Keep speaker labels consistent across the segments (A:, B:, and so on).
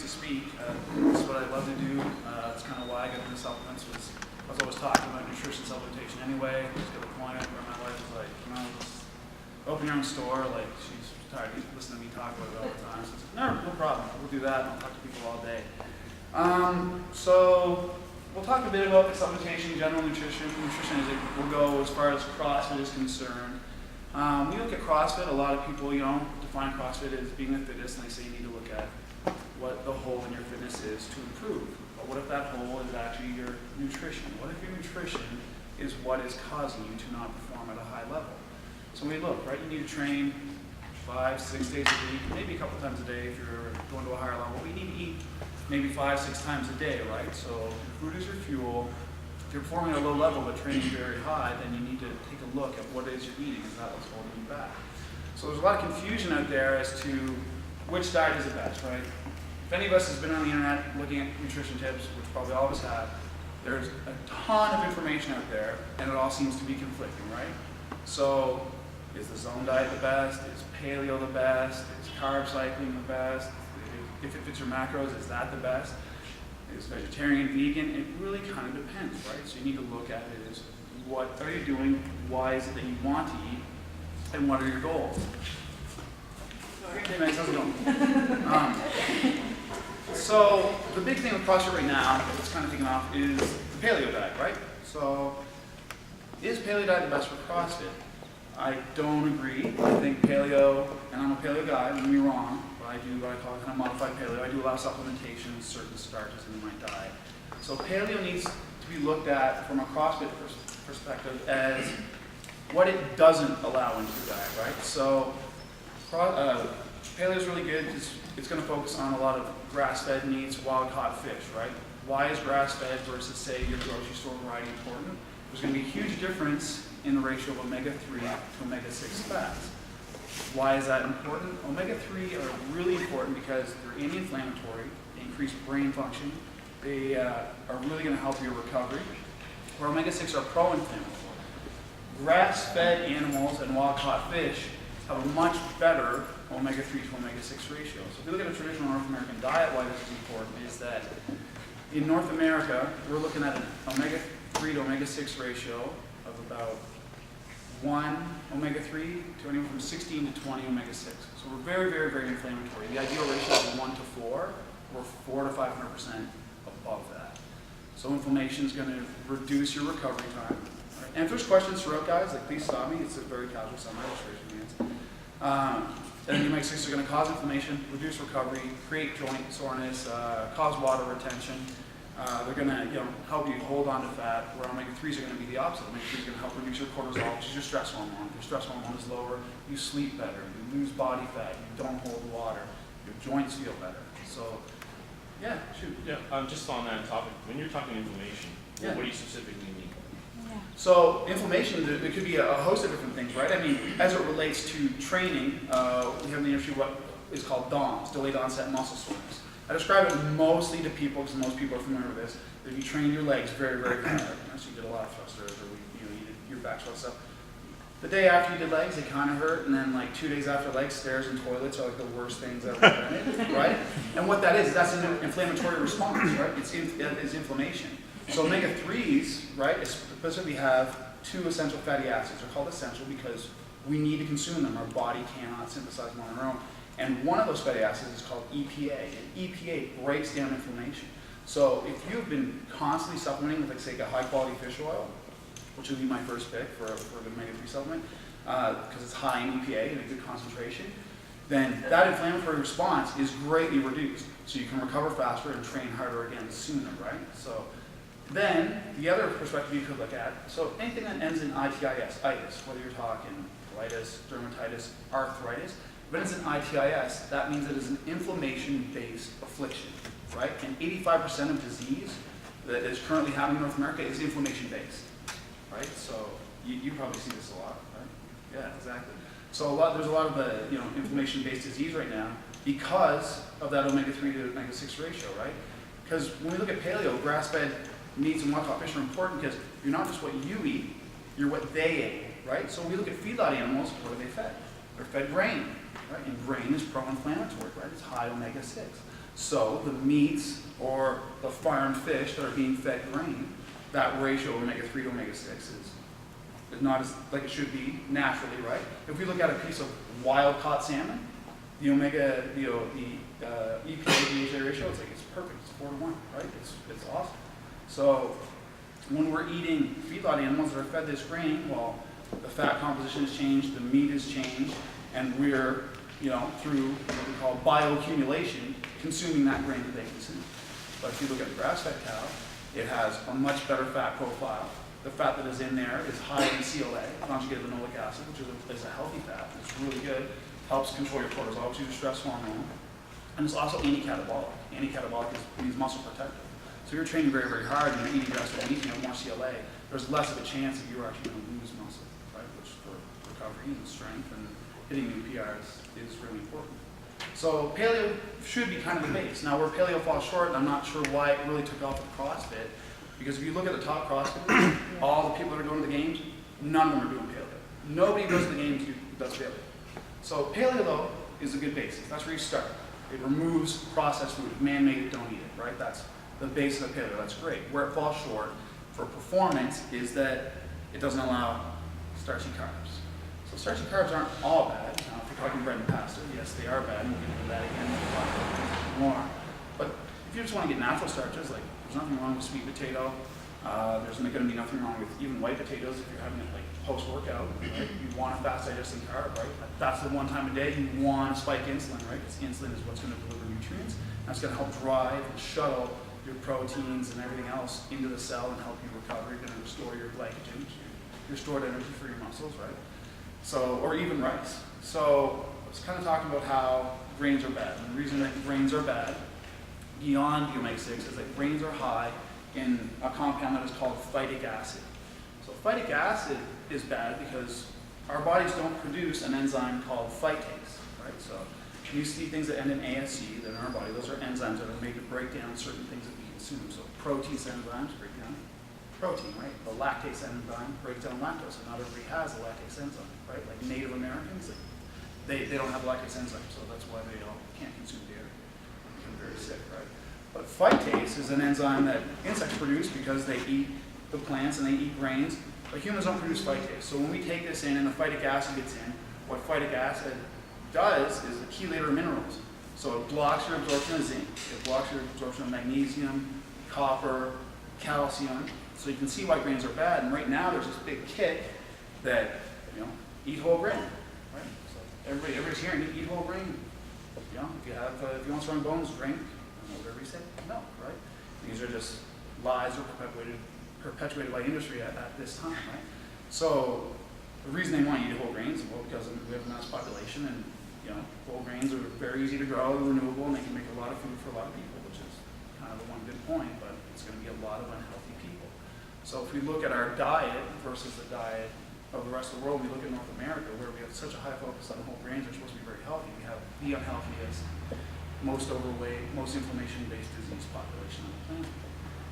A: to speak. This is what I love to do. It's kind of why I got into supplements. I was always talking about nutrition supplementation anyway. Just got to the point where my wife was like, you know, just open your own store. Like, she's tired of listening to me talk about it all the time. So it's like, no problem. We'll do that. I'll talk to people all day. So we'll talk a bit about supplementation, general nutrition. Nutrition is we'll go as far as CrossFit is concerned. When you look at CrossFit, a lot of people, you know, define CrossFit as being a fitness, and they say you need to look at what the hole in your fitness is to improve. But what if that hole is actually your nutrition? What if your nutrition is what is causing you to not perform at a high level? So when we look, right, you need to train 5, 6 days a week, maybe a couple times a day if you're going to a higher level. But you need to eat maybe 5, 6 times a day, right? So food is your fuel. If you're performing at a low level but training very high, then you need to take a look at what it is you're eating. Is that what's holding you back? So there's a lot of confusion out there as to which diet is the best, right? If any of us has been on the internet looking at nutrition tips, which probably all of us have, there's a ton of information out there, and it all seems to be conflicting, right? So is the zone diet the best? Is paleo the best? Is carb cycling the best? If it fits your macros, is that the best? Is vegetarian, vegan? It really kind of depends, right? So you need to look at it as what are you doing, why is it that you want to eat, and what are your goals? Hey Max, how's it going? So the big thing with CrossFit right now that's kind of taking off is the paleo diet, right? So is paleo diet the best for CrossFit? I don't agree. I think paleo, and I'm a paleo guy, don't get me wrong, but I do what I call kind of modified paleo. I do allow supplementation, certain starches in my diet. So paleo needs to be looked at from a CrossFit perspective as what it doesn't allow into the diet, right? So paleo is really good. It's going to focus on a lot of grass-fed meats, wild-caught fish, right? Why is grass-fed versus, say, your grocery store variety important? There's going to be a huge difference in the ratio of omega-3 to omega-6 fats. Why is that important? Omega-3 are really important because they're anti-inflammatory, they increase brain function, they are really going to help your recovery, where omega-6 are pro-inflammatory. Grass-fed animals and wild-caught fish have a much better omega-3 to omega-6 ratio. So if you look at a traditional North American diet, why this is important is that in North America, we're looking at an omega-3 to omega-6 ratio of about 1 omega-3 to anywhere from 16 to 20 omega-6. So we're very, very, very inflammatory. The ideal ratio is 1 to 4. We're 400 to 500% above that. So inflammation is going to reduce your recovery time. Right? And if there's questions throughout, guys, like please stop me. It's a very casual summary. Just raise your hands. And the omega-6 are going to cause inflammation, reduce recovery, create joint soreness, cause water retention. They're going to help you hold on to fat, where omega-3s are going to be the opposite. Omega-3s are going to help reduce your cortisol, which is your stress hormone. If your stress hormone is lower, you sleep better, you lose body fat, you don't hold water, your joints feel better. So, yeah, shoot.
B: Yeah, just on that topic, when you're talking inflammation,
A: Yeah.
B: what do you specifically mean?
A: So inflammation, there could be a host of different things, right? I mean, as it relates to training, we have in the industry what is called DOMS, delayed onset muscle soreness. I describe it mostly to people, because most people are familiar with this, that you train your legs very, very hard. So you did a lot of thrusters, or you did your back squat stuff. The day after you did legs, they kind of hurt, and then like 2 days after legs, stairs and toilets are like the worst things ever invented, right? And what that is, that's an inflammatory response, right? It's inflammation. So omega-3s, right, specifically have 2 essential fatty acids. They're called essential because we need to consume them. Our body cannot synthesize them on our own. And one of those fatty acids is called EPA, and EPA breaks down inflammation. So if you've been constantly supplementing with, like, say, a high-quality fish oil, which would be my first pick for the omega-3 supplement, because it's high in EPA and a good concentration, then that inflammatory response is greatly reduced. So you can recover faster and train harder again sooner, right? So then the other perspective you could look at, so anything that ends in itis, whether you're talking colitis, dermatitis, arthritis, if it's an itis, that means it is an inflammation-based affliction, right? And 85% of disease that is currently happening in North America is inflammation-based, right? So you probably see this a lot, right? Yeah, exactly. So there's a lot of inflammation-based disease right now because of that omega-3 to omega-6 ratio, right? Because when we look at paleo, grass-fed meats and wild-caught fish are important because you're not just what you eat, you're what they ate, right? So when we look at feedlot animals, what are they fed? They're fed grain, right? And grain is pro-inflammatory, right? It's high omega-6. So the meats or the farmed fish that are being fed grain, that ratio of omega-3 to omega-6 is not as like it should be naturally, right? If we look at a piece of wild-caught salmon, the EPA-DHA ratio, it's perfect. It's 4:1, right? It's awesome. So when we're eating feedlot animals that are fed this grain, well, the fat composition has changed, the meat has changed, and we're, through what we call bioaccumulation, consuming that grain that they consume. But if you look at a grass-fed cow, it has a much better fat profile. The fat that is in there is high in CLA, conjugated linoleic acid, which is a healthy fat. It's really good. Helps control your cortisol, which is your stress hormone. And it's also anti-catabolic. Anti-catabolic means muscle protective. So you're training very, very hard and you're eating grass-fed meat, you have more CLA. There's less of a chance that you're actually going to lose muscle, right? Which for recovery and strength and hitting new PRs is really important. So paleo should be kind of the base. Now where paleo falls short, I'm not sure why it really took off with CrossFit, because if you look at the top CrossFitters, all the people that are going to the games, none of them are doing paleo. Nobody goes to the games who does paleo. So paleo though is a good basis. That's where you start. It removes processed food, man-made, don't eat it, right? That's the base of the paleo. That's great. Where it falls short for performance is that it doesn't allow starchy carbs. So starchy carbs aren't all bad. Now, if you're talking bread and pasta, yes, they are bad, and we'll get into that again when we talk about more. But if you just want to get natural starches, like there's nothing wrong with sweet potato. There's going to be nothing wrong with even white potatoes if you're having it like post-workout. Right? You want a fast digesting carb, right? That's the one time a day you want to spike insulin, right? Because insulin is what's going to deliver nutrients. That's going to help drive and shuttle your proteins and everything else into the cell and help you recover. You're going to restore your glycogen, your stored energy for your muscles, right? So, or even rice. So I was kind of talking about how grains are bad. And the reason that grains are bad, beyond the omega-6, is that grains are high in a compound that is called phytic acid. So phytic acid is bad because our bodies don't produce an enzyme called phytase, right? So you see things that end in ASC that in our body, those are enzymes that are made to break down certain things that we consume. So protease enzymes break down protein, right? The lactase enzyme breaks down lactose, and not everybody has a lactase enzyme, right? Like Native Americans, they don't have lactase enzyme, so that's why they can't consume dairy. They become very sick, right? But phytase is an enzyme that insects produce because they eat the plants and they eat grains, but humans don't produce phytase. So when we take this in and the phytic acid gets in, what phytic acid does is a chelator of minerals. So it blocks your absorption of zinc, it blocks your absorption of magnesium, copper, calcium. So you can see why grains are bad. And right now there's this big kick that, eat whole grain, right? So everybody's hearing eat whole grain. If you want strong bones, drink whatever you say, milk, right? These are just lies that are perpetuated by industry at this time, right? So the reason they want you to eat whole grains, well, because we have a mass population, and whole grains are very easy to grow, renewable, and they can make a lot of food for a lot of people, which is kind of the one good point, but it's going to be a lot of unhealthy people. So if we look at our diet versus the diet of the rest of the world, we look at North America, where we have such a high focus on whole grains, they're supposed to be very healthy. We have the unhealthiest, most overweight, most inflammation-based disease population on the planet.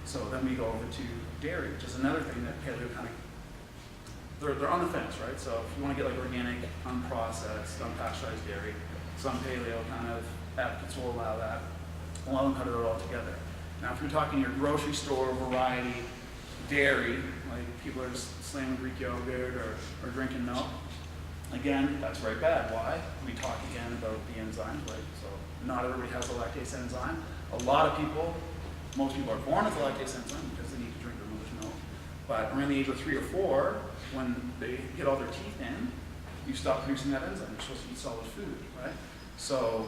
A: So then we go over to dairy, which is another thing that paleo kind of, they're on the fence, right? So if you want to get like organic, unprocessed, unpasteurized dairy, some paleo kind of advocates will allow that. A lot of them cut it all together. Now if you're talking your grocery store variety dairy, like people are just slamming Greek yogurt or drinking milk, again, that's very bad. Why? We talk again about the enzymes, right? So not everybody has a lactase enzyme. A lot of people, most people are born with a lactase enzyme because they need to drink their mother's milk. But around the age of 3 or 4, when they get all their teeth in, you stop producing that enzyme. You're supposed to eat solid food, right? So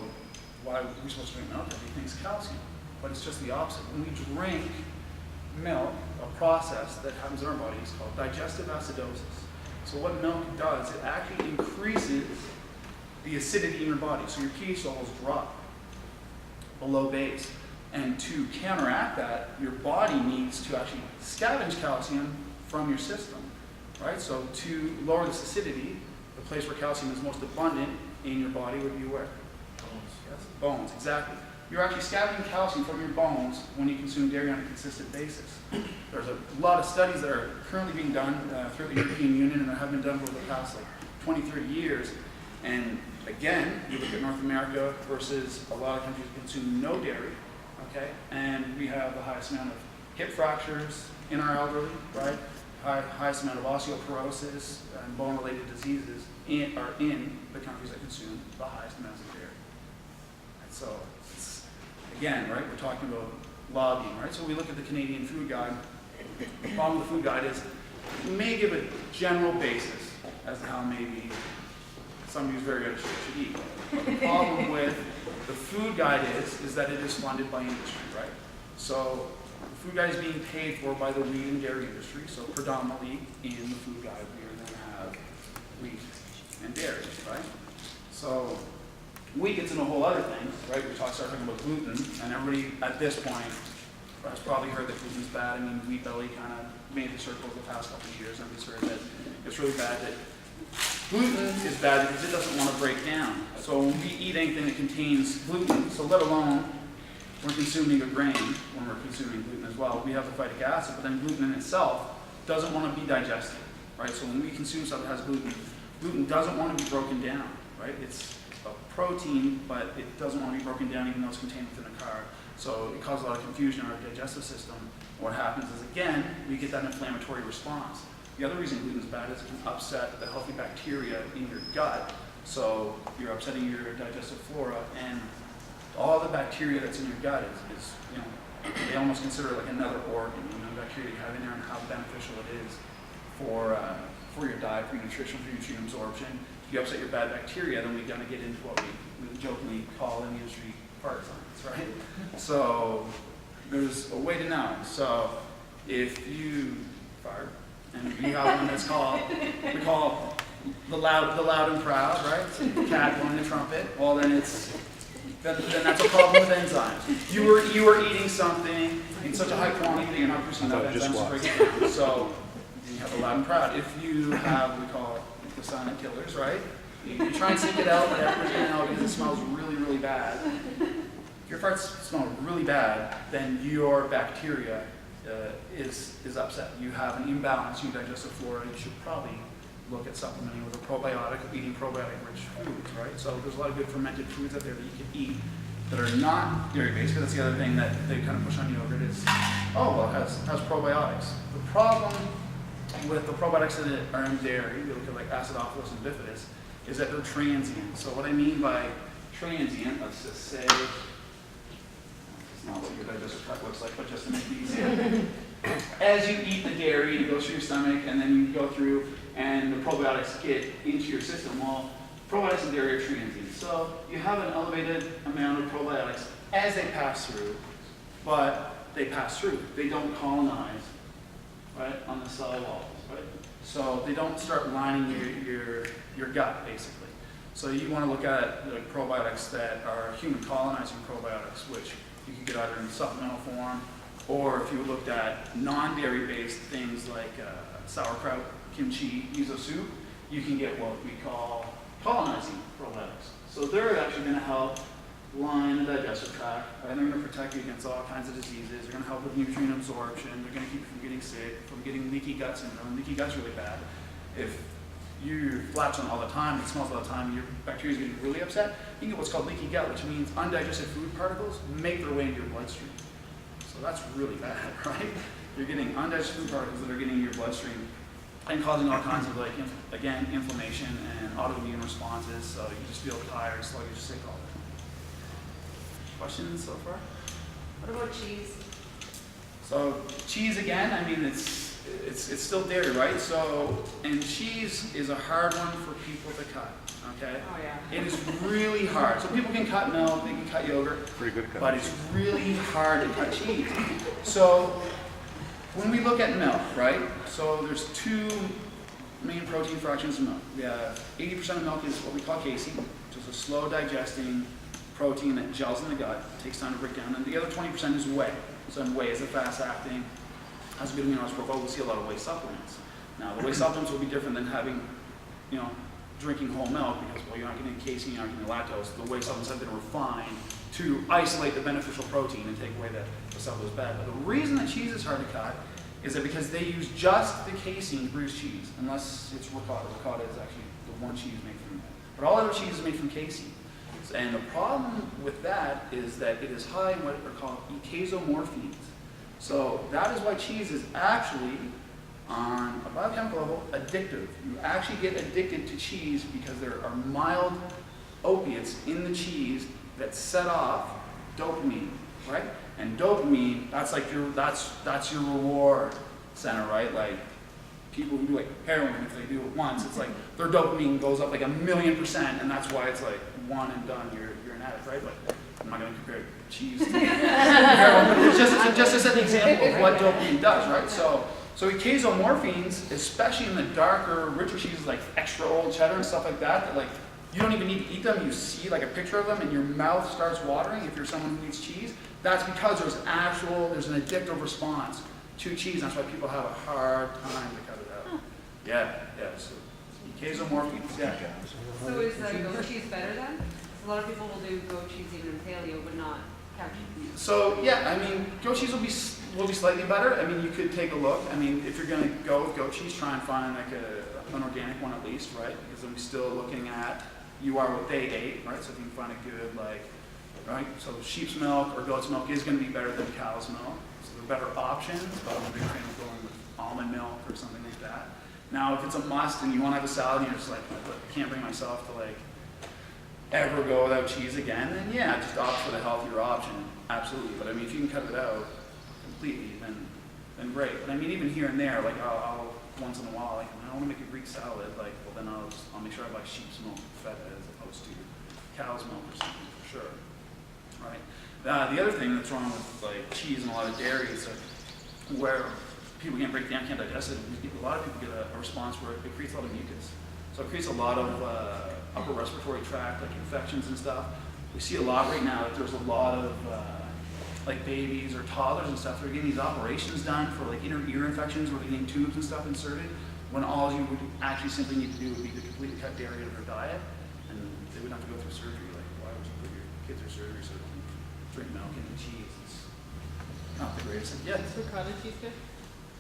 A: why are we supposed to drink milk? Everything's calcium. But it's just the opposite. When we drink milk, a process that happens in our body is called digestive acidosis. So what milk does, it actually increases the acidity in your body. So your pH levels drop below base. And to counteract that, your body needs to actually scavenge calcium from your system, right? So to lower this acidity, the place where calcium is most abundant in your body would be where? Bones. Yes, bones, exactly. You're actually scavenging calcium from your bones when you consume dairy on a consistent basis. There's a lot of studies that are currently being done through the European Union, and have been done over the past 20, 30 years. And again, you look at North America versus a lot of countries that consume no dairy, okay? And we have the highest amount of hip fractures in our elderly, right? Highest amount of osteoporosis and bone-related diseases are in the countries that consume the highest amounts of dairy. And so, it's, again, right, we're talking about lobbying, right? So we look at the Canadian Food Guide. The problem with the food guide is it may give a general basis as to how maybe somebody who's very good at should eat. But the problem with the food guide is that it is funded by industry, right? So the food guide is being paid for by the wheat and dairy industry. So predominantly in the food guide, we are going to have wheat and dairy, right? So wheat gets into a whole other thing, right? We start talking about gluten, and everybody at this point has probably heard that gluten's bad. I mean, Wheat Belly kind of made the circle the past couple of years, and we've heard that it's really bad. That gluten is bad because it doesn't want to break down. So when we eat anything that contains gluten, so let alone we're consuming a grain when we're consuming gluten as well, we have the phytic acid, but then gluten in itself doesn't want to be digested, right? So when we consume stuff that has gluten, gluten doesn't want to be broken down, right? It's a protein, but it doesn't want to be broken down even though it's contained within a carb. So it causes a lot of confusion in our digestive system. What happens is, again, we get that inflammatory response. The other reason gluten is bad is it can upset the healthy bacteria in your gut. So you're upsetting your digestive flora, and all the bacteria that's in your gut is you know, they almost consider it like another organ, you know, bacteria you have in there and how beneficial it is for your diet, for your nutrition, for your nutrient absorption. If you upset your bad bacteria, then we're going to get into what we jokingly call in the industry fart science, right? So there's a way to know. So if you fart, and we have one that's called, we call the loud and proud, right? So the cat blowing the trumpet. Well, then that's a problem with enzymes. You were eating something in such a high quantity that you're not producing enough enzymes to break it down. So you have the loud and proud. If you have, we call it the silent killers, right? You try and seek it out, but everybody's going to know because it smells really, really bad. If your farts smell really bad, then your bacteria is upset. You have an imbalance in your digestive flora. You should probably look at supplementing with a probiotic, eating probiotic-rich foods, right? So there's a lot of good fermented foods out there that you can eat that are not dairy-based, because that's the other thing that they kind of push on yogurt is, oh, well, it has probiotics. The problem with the probiotics that are in dairy, you look at like acidophilus and bifidus, is that they're transient. So what I mean by transient, let's just say, it's not what your digestive tract looks like, but just to make it easier. As you eat the dairy, it goes through your stomach, and then you go through, and the probiotics get into your system. Well, probiotics in dairy are transient. So you have an elevated amount of probiotics as they pass through, but they pass through. They don't colonize, right, on the cell walls, right? So they don't start lining your gut, basically. So you want to look at the probiotics that are human colonizing probiotics, which you can get either in supplemental form, or if you looked at non-dairy based things like sauerkraut, kimchi, miso soup, you can get what we call colonizing probiotics. So they're actually going to help line the digestive tract, and they're going to protect you against all kinds of diseases. They're going to help with nutrient absorption. They're going to keep you from getting sick, from getting leaky gut syndrome. Leaky gut's really bad. If you flatulent all the time, it smells all the time, your bacteria is getting really upset, you can get what's called leaky gut, which means undigested food particles make their way into your bloodstream. So that's really bad, right? You're getting undigested food particles that are getting in your bloodstream and causing all kinds of, like, again, inflammation and autoimmune responses. So you just feel tired, sluggish, sick all the time. Questions so far?
C: What about cheese?
A: So cheese, again, I mean, it's still dairy, right? So, and cheese is a hard one for people to cut, okay?
C: Oh, yeah.
A: It is really hard. So people can cut milk, they can cut yogurt,
D: Pretty good at cutting.
A: but it's really hard to cut cheese. So when we look at milk, right? So there's two main protein fractions of milk. We have 80% of milk is what we call casein, which is a slow digesting protein that gels in the gut, takes time to break down, and the other 20% is whey. So whey is a fast-acting, has a good amino acid profile. We see a lot of whey supplements. Now, the whey supplements will be different than having, drinking whole milk, because, well, you're not getting casein, you're not getting lactose. The whey supplements have been refined to isolate the beneficial protein and take away the stuff that's bad. But the reason that cheese is hard to cut is that because they use just the casein to produce cheese, unless it's ricotta. Ricotta is actually the one cheese made from But all other cheese is made from casein. And the problem with that is that it is high in what are called eicosomorphines. So that is why cheese is actually, on a biochemical level, addictive. You actually get addicted to cheese because there are mild opiates in the cheese that set off dopamine, right? And dopamine, that's like that's your reward center, right? Like people who do like heroin, if they do it once, it's like their dopamine goes up like 1,000,000%, and that's why it's like one and done, you're an addict, right? But I'm not going to compare cheese to heroin, but it's just as an example of what dopamine does, right? So eicosomorphines, especially in the darker, richer cheeses like extra old cheddar and stuff like that like you don't even need to eat them. You see like a picture of them and your mouth starts watering if you're someone who eats cheese. That's because there's an addictive response to cheese. That's why people have a hard time to cut it out. Yeah. So eicosomorphines, yeah.
C: So is goat cheese better then? A lot of people will do goat cheese even in paleo, but not cow cheese.
A: So yeah, I mean, goat cheese will be slightly better. I mean, you could take a look. I mean, if you're going to go with goat cheese, try and find like an organic one at least, right? Because then we're still looking at you are what they ate, right? So if you can find a good right? So sheep's milk or goat's milk is going to be better than cow's milk. So they're better options, but I'm a big fan of going with almond milk or something like that. Now, if it's a must and you want to have a salad and you're just like, I can't bring myself to ever go without cheese again, then yeah, just opt for the healthier option. Absolutely. But I mean, if you can cut it out completely, then great. But I mean, even here and there, I'll once in a while, when I want to make a Greek salad, well then I'll make sure I buy sheep's milk feta as opposed to cow's milk or something for sure. Right. The other thing that's wrong with cheese and a lot of dairy is where people can't break it down, can't digest it. A lot of people get a response where it creates a lot of mucus. So it creates a lot of upper respiratory tract infections and stuff. We see a lot right now that there's a lot of babies or toddlers and stuff that are getting these operations done for inner ear infections where they're getting tubes and stuff inserted, when all you would actually simply need to do would be to completely cut dairy out of their diet, and they wouldn't have to go through surgery. Why would you put your kids through surgery so they can drink milk and eat cheese? It's not the greatest. Yeah.
D: Is ricotta cheese good?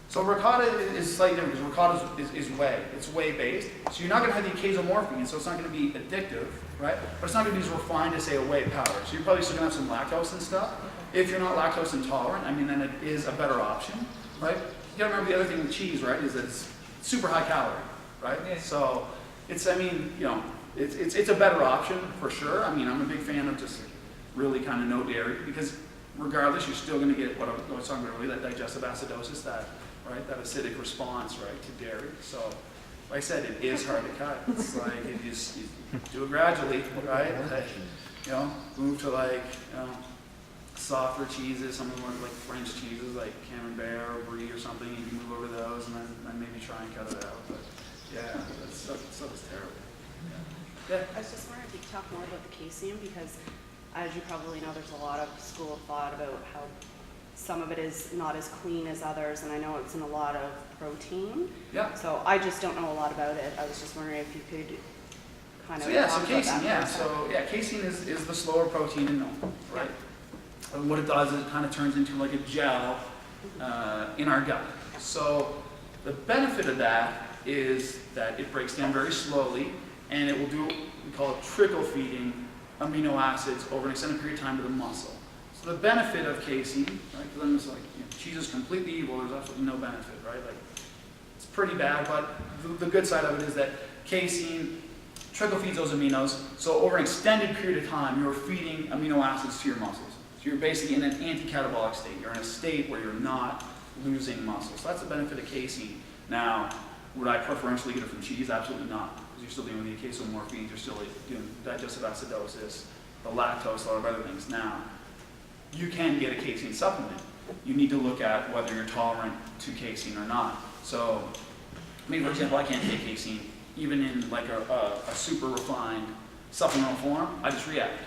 A: So ricotta is slightly different because ricotta is whey. It's whey based. So you're not going to have the eicosomorphine, so it's not going to be addictive, right? But it's not going to be as refined as, say, a whey powder. So you're probably still going to have some lactose and stuff. If you're not lactose intolerant, then it is a better option, right? You got to remember the other thing with cheese, right, is that it's super high calorie, right? Yeah. So it's a better option for sure. I'm a big fan of just really kind of no dairy because regardless, you're still going to get what I was talking about earlier, that digestive acidosis, that acidic response, right, to dairy. So, like I said, it is hard to cut. It's you do it gradually, right? Move to softer cheeses, some of them are French cheeses, like Camembert or Brie or something. You can move over those and then maybe try and cut it out. But yeah, that stuff is terrible. Yeah.
E: I was just wondering if you could talk more about the casein because, as you probably know, there's a lot of school of thought about how some of it is not as clean as others, and I know it's in a lot of protein.
A: Yeah.
E: So I just don't know a lot about it. I was just wondering if you could kind of
A: talk about casein, that. Casein is the slower protein in milk, right? And what it does is it kind of turns into a gel in our gut. So the benefit of that is that it breaks down very slowly, and it will do what we call trickle feeding amino acids over an extended period of time to the muscle. So the benefit of casein, right? Because then it's cheese is completely evil. There's absolutely no benefit, right? It's pretty bad, but the good side of it is that casein trickle feeds those aminos. So over an extended period of time, you're feeding amino acids to your muscles. So you're basically in an anti-catabolic state. You're in a state where you're not losing muscle. So that's the benefit of casein. Now, would I preferentially get it from cheese? Absolutely not. Because you're still dealing with the eicosomorphines. You're still doing digestive acidosis, the lactose, a lot of other things. Now, you can get a casein supplement. You need to look at whether you're tolerant to casein or not. So, for example, I can't take casein even in a super refined supplemental form. I just react.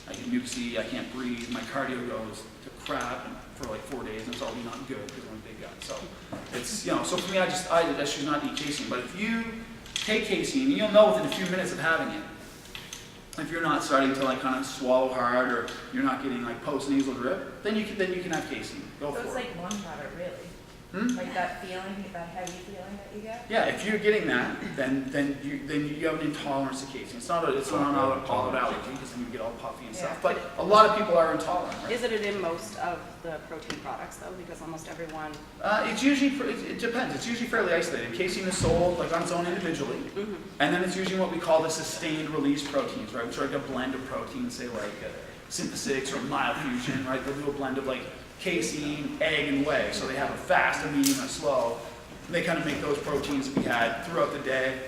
A: I get mucousy, I can't breathe, my cardio goes to crap for 4 days, and it's already not good because I'm a big guy. So it's so for me, I just choose not to eat casein. But if you take casein, you'll know within a few minutes of having it. If you're not starting to kind of swallow hard, or you're not getting post nasal drip, then you can have casein. Go for it.
D: So it's like lung powder, really. Like that feeling, that heavy feeling that you get?
A: Yeah, if you're getting that, then you have an intolerance to casein. It's not an autoimmune allergy because then you get all puffy and stuff.
D: Yeah.
A: But a lot of people are intolerant, right?
E: Is it in most of the protein products though? Because almost everyone.
A: It's usually it depends. It's usually fairly isolated. Casein is sold like on its own individually, and then it's usually what we call the sustained release proteins, right? Which are like a blend of proteins, say like Synthesix or Myofusion, right? They'll do a blend of like casein, egg, and whey. So they have a fast, a medium, and a slow. And they kind of make those proteins that we had throughout the day,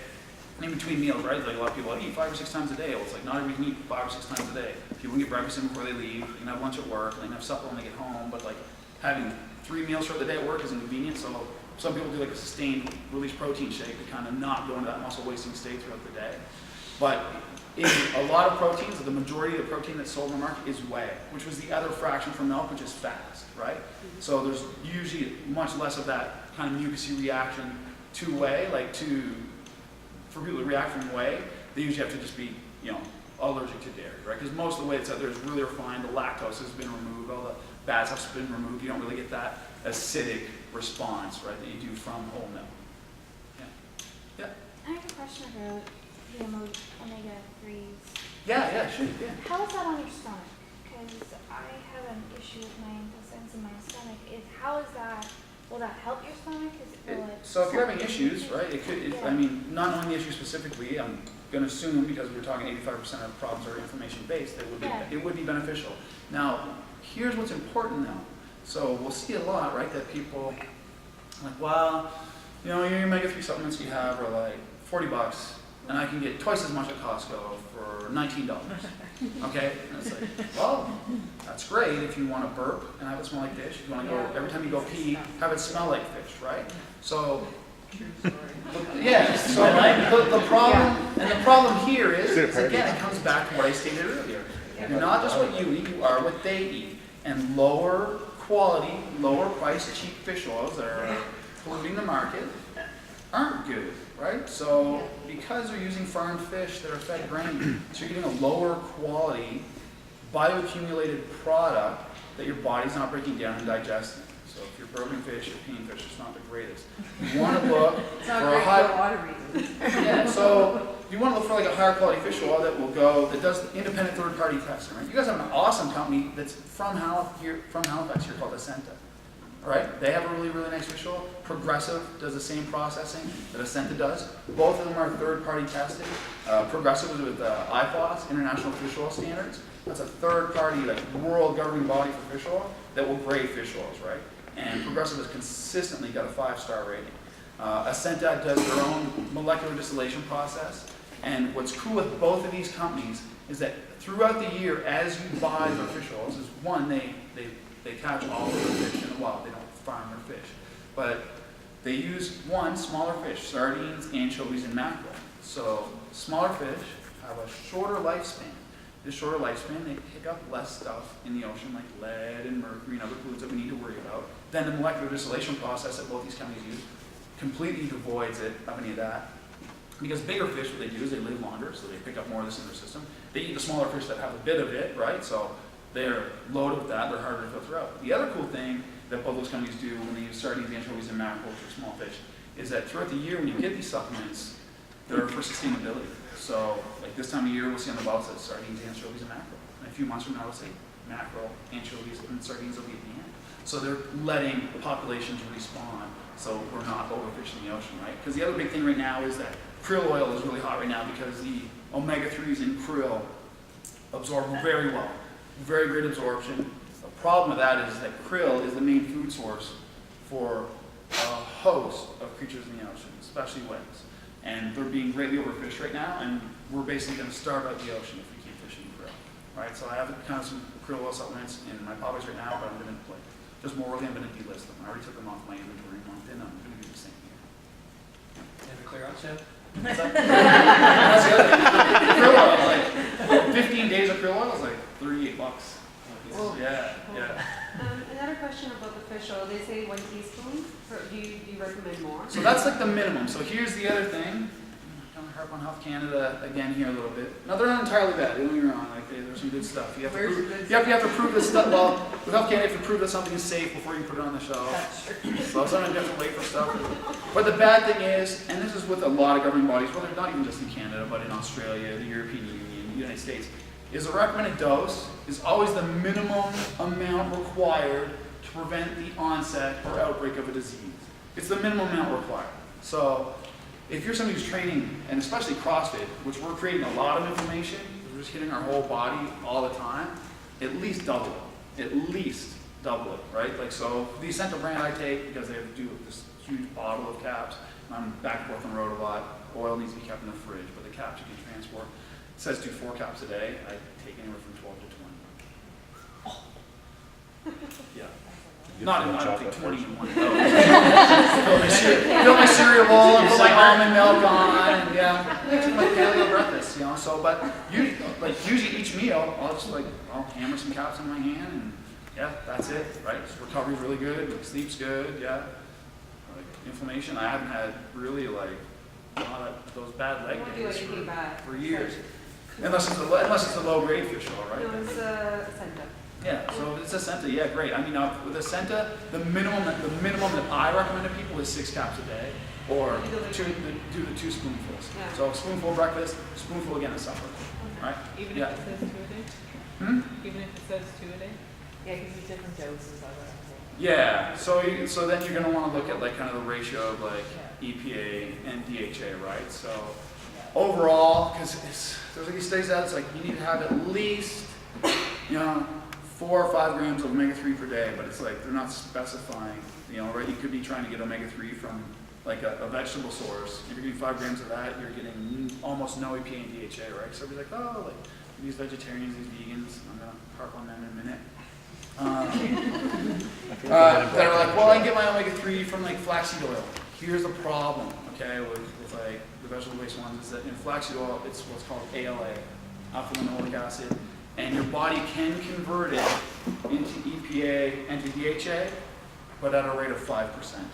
A: in between meals, right? Like a lot of people eat 5 or 6 times a day. Well, it's like not everybody can eat 5 or 6 times a day. People can get breakfast in before they leave. They can have lunch at work. They can have supper when they get home. But like having 3 meals throughout the day at work is inconvenient. So some people do like a sustained release protein shake to kind of not go into that muscle wasting state throughout the day. But in a lot of proteins, the majority of the protein that's sold in the market is whey, which was the other fraction from milk, which is fast, right? So there's usually much less of that kind of mucousy reaction to whey, for people to react from whey, they usually have to just be, allergic to dairy, right? Because most of the whey that's out there is really refined, the lactose has been removed, all the bad stuff's been removed, you don't really get that acidic response, right, that you do from whole milk. Yeah.
F: I have a question about the omega-3s.
A: Yeah, sure, yeah.
F: How is that on your stomach? Because I have an issue with my intestines in my stomach. How is that? Will that help your stomach?
A: So if you're having issues, right, I mean, not knowing the issue specifically, I'm going to assume, because we're talking 85% of problems are inflammation-based, it would be beneficial. Now, here's what's important though. So we'll see a lot, right, that people are like, well, your omega-3 supplements you have are like $40, and I can get twice as much at Costco for $19. Okay? And it's like, well, that's great if you want to burp and have it smell like fish. If you want to go, every time you go pee, have it smell like fish, right? So, yeah, so the problem here is again, it comes back to what I stated earlier. You're not just what you eat, you are what they eat. And lower quality, lower priced, cheap fish oils that are polluting the market aren't good, right? So because they're using farmed fish that are fed grain, so you're getting a lower quality bioaccumulated product that your body's not breaking down and digesting. So if you're burping fish or peeing fish, it's not the greatest. You want to look
C: It's
A: for
C: not
A: a
C: great
A: high,
C: for a lot of reasons.
A: yeah, so you want to look for like a higher quality fish oil that does independent third party testing, right? You guys have an awesome company that's from Halifax here called Ascenta. Right? They have a really, really nice fish oil. Progressive does the same processing that Ascenta does. Both of them are third-party tested. Progressive is with IFOS, International Fish Oil Standards. That's a third-party, world governing body for fish oil that will grade fish oils, right? And Progressive has consistently got a 5-star rating. Ascenta does their own molecular distillation process. And what's cool with both of these companies is that throughout the year, as you buy their fish oils, is one, they catch all of the fish in the wild. They don't farm their fish. But they use, one, smaller fish, sardines, anchovies, and mackerel. So smaller fish have a shorter lifespan. This shorter lifespan, they pick up less stuff in the ocean like lead and mercury and other fluids that we need to worry about. Then the molecular distillation process that both these companies use completely devoids it of any of that. Because bigger fish, what they do is they live longer, so they pick up more of this in their system. They eat the smaller fish that have a bit of it, right? So they're loaded with that, they're harder to filter out. The other cool thing that both those companies do when they use sardines, anchovies, and mackerel, which are small fish, is that throughout the year when you get these supplements, they're for sustainability. So like this time of year, we'll see on the bottle that says sardines, anchovies, and mackerel. And a few months from now, we'll say mackerel, anchovies, and sardines will be at the end. So they're letting populations respawn so we're not overfishing the ocean, right? Because the other big thing right now is that krill oil is really hot right now because the omega-3s in krill absorb very well. Very great absorption. The problem with that is that krill is the main food source for a host of creatures in the ocean, especially whales. And they're being greatly overfished right now, and we're basically going to starve out the ocean if we keep fishing krill. Right? So I have kind of some krill oil supplements in my pockets right now, but I'm going to just morally, I'm going to delist them. I already took them off my inventory a month in, I'm going to do the same here.
G: And the clear out sale?
A: That's the other thing. Krill oil, 15 days of krill oil is like $38.
C: Well,
A: Yeah.
C: Another question about the fish oil. They say 1 teaspoon. Do you recommend more?
A: So that's like the minimum. So here's the other thing. I don't harp on Health Canada again here a little bit. No, they're not entirely bad. Don't get me wrong. Like there's some good stuff. You have to prove, you have to prove this stuff. Well, with Health Canada, you have to prove that something is safe before you put it on the shelf.
D: That's true.
A: So sometimes you have to wait for stuff. But the bad thing is, and this is with a lot of governing bodies, whether not even just in Canada, but in Australia, the European Union, the United States, is the recommended dose is always the minimum amount required to prevent the onset or outbreak of a disease. It's the minimum amount required. So if you're somebody who's training, and especially CrossFit, which we're creating a lot of inflammation, we're just hitting our whole body all the time, at least double it. At least double it, right? Like so, the Essential brand I take, because they have to do this huge bottle of caps, and I'm back and forth on the road a lot, oil needs to be kept in the fridge, but the caps you can transport. It says do 4 caps a day. I take anywhere from 12 to 20. Yeah. Not in, I don't think 20 in one go. Fill my cereal bowl and put my almond milk on, and yeah, it's my paleo breakfast, you know. So, but usually each meal, I'll hammer some caps in my hand, and yeah, that's it, right? So recovery's really good, sleep's good, yeah. Like inflammation, I haven't had really like a lot of those bad leg
C: Won't do
A: days
C: anything bad.
A: for years. Unless it's a low grade fish oil, right?
C: No, it's Senta.
A: Yeah, so it's a Senta, yeah, great. I mean, with a Senta, the minimum that I recommend to people is 6 caps a day, or do the 2 spoonfuls.
C: Yeah.
A: So a spoonful breakfast, spoonful again at supper, right?
G: Even
A: Yeah.
G: if it says 2 a day? Even if it says 2 a day?
D: Yeah, because there's different doses of it.
A: Yeah, so then you're going to want to look at like kind of the ratio of like EPA and DHA, right? So overall, because there's like these studies out, it's like you need to have at least, 4 or 5 grams of omega-3 per day, but it's like they're not specifying, right? You could be trying to get omega-3 from like a vegetable source. If you're getting 5 grams of that, you're getting almost no EPA and DHA, right? So everybody's like, oh, like these vegetarians, these vegans, I'm gonna harp on them in a minute. That are like, well, I can get my omega-3 from like flaxseed oil. Here's the problem, okay, with like the vegetable-based ones is that in flaxseed oil, it's what's called ALA, alpha-linoleic acid, and your body can convert it into EPA and to DHA, but at a rate of 5%.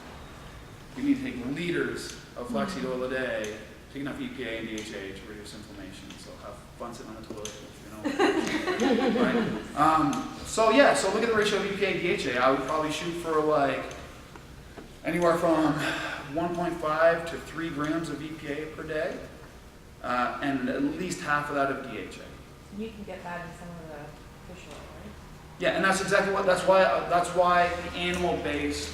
A: You need to take liters of flaxseed oil a day, take enough EPA and DHA to reduce inflammation. So have fun sitting on the toilet, right? So look at the ratio of EPA and DHA. I would probably shoot for like anywhere from 1.5 to 3 grams of EPA per day, and at least half of that of DHA.
D: You can get that in some of the fish oil, right?
A: Yeah, and that's exactly that's why the animal-based,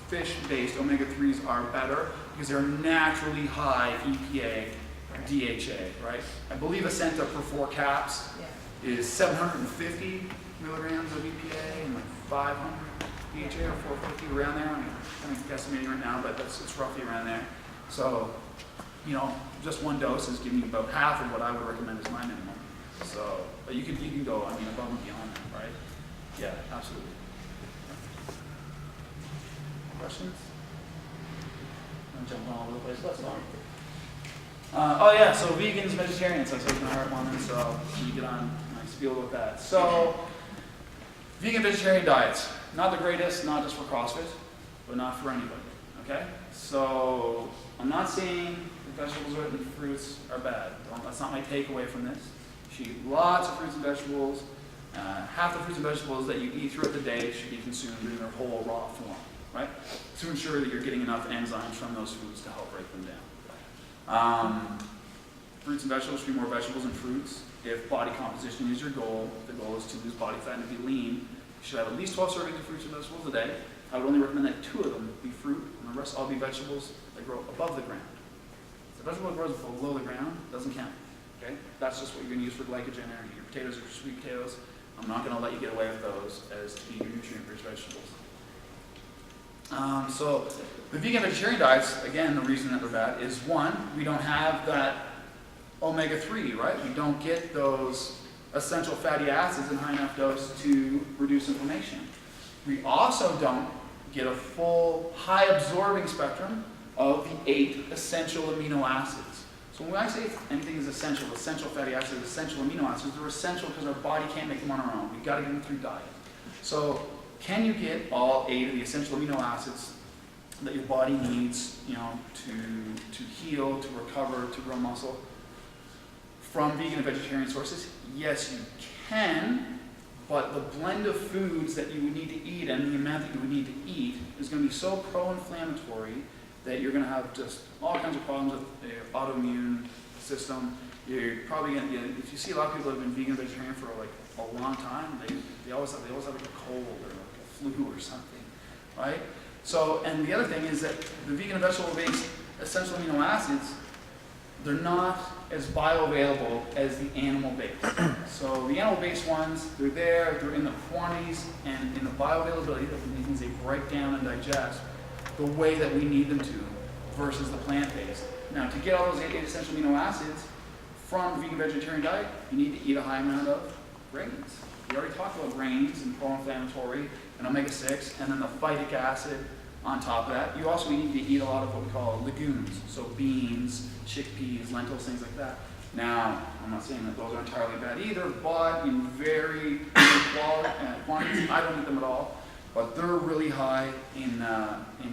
A: fish-based omega-3s are better, because they're naturally high EPA, DHA, right? I believe a Senta per 4 caps is 750 milligrams of EPA and like 500 DHA or 450 around there. I'm kind of guesstimating right now, but it's roughly around there. So, just one dose is giving you about half of what I would recommend as my minimum. So, but you can go, above and beyond that, right? Yeah, absolutely. Questions? I'm jumping all over the place. Let's so vegans, vegetarians. I said my heart on them, so you get on my spiel with that. So, vegan, vegetarian diets, not the greatest, not just for CrossFit, but not for anybody. Okay? So, I'm not saying the vegetables and fruits are bad. That's not my takeaway from this. You eat lots of fruits and vegetables. Half the fruits and vegetables that you eat throughout the day should be consumed in their whole raw form, right? To ensure that you're getting enough enzymes from those foods to help break them down. Fruits and vegetables should be more vegetables and fruits. If body composition is your goal, the goal is to lose body fat and to be lean, you should have at least 12 servings of fruits and vegetables a day. I would only recommend that 2 of them be fruit, and the rest all be vegetables that grow above the ground. If the vegetable grows below the ground, it doesn't count. Okay? That's just what you're going to use for glycogen energy. Your potatoes are sweet potatoes. I'm not going to let you get away with those as to be your nutrient-rich vegetables. So the vegan vegetarian diets, again, the reason that they're bad is, one, we don't have that omega-3, right? We don't get those essential fatty acids in high enough dose to reduce inflammation. We also don't get a full high absorbing spectrum of the 8 essential amino acids. So when I say anything is essential fatty acids, essential amino acids, they're essential because our body can't make them on our own. We've got to get them through diet. So can you get all 8 of the essential amino acids that your body needs, you know, to heal, to recover, to grow muscle from vegan and vegetarian sources? Yes, you can, but the blend of foods that you would need to eat and the amount that you would need to eat is going to be so pro-inflammatory that you're going to have just all kinds of problems with your autoimmune system. You're probably going to, if you see a lot of people that have been vegan and vegetarian for like a long time, they always have like a cold or like a flu or something, right? So, and the other thing is that the vegan and vegetable-based essential amino acids, they're not as bioavailable as the animal-based. So the animal-based ones, they're in the quantities and in the bioavailability, that means they break down and digest the way that we need them to versus the plant-based. Now, to get all those 8 essential amino acids from the vegan vegetarian diet, you need to eat a high amount of grains. We already talked about grains and pro-inflammatory and omega-6, and then the phytic acid on top of that. You also need to eat a lot of what we call legumes, so beans, chickpeas, lentils, things like that. Now, I'm not saying that those are entirely bad either, but in very quantities, I don't eat them at all, but they're really high in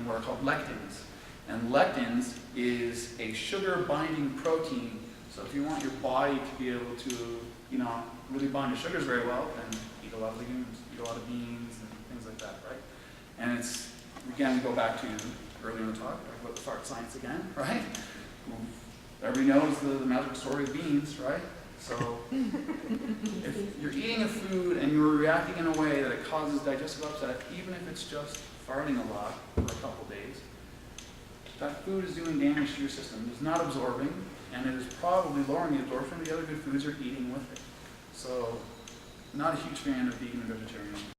A: what are called lectins. And lectins is a sugar-binding protein. So if you want your body to be able to, you know, really bind to sugars very well, then eat a lot of legumes, eat a lot of beans and things like that, right? And it's, again, we go back to earlier in the talk about the fart science again, right? Everybody knows the magic story of beans, right? So if you're eating a food and you're reacting in a way that it causes digestive upset, even if it's just farting a lot for a couple days, that food is doing damage to your system. It's not absorbing, and it is probably lowering the absorption of the other good foods you're eating with it. So, not a huge fan of vegan and vegetarian.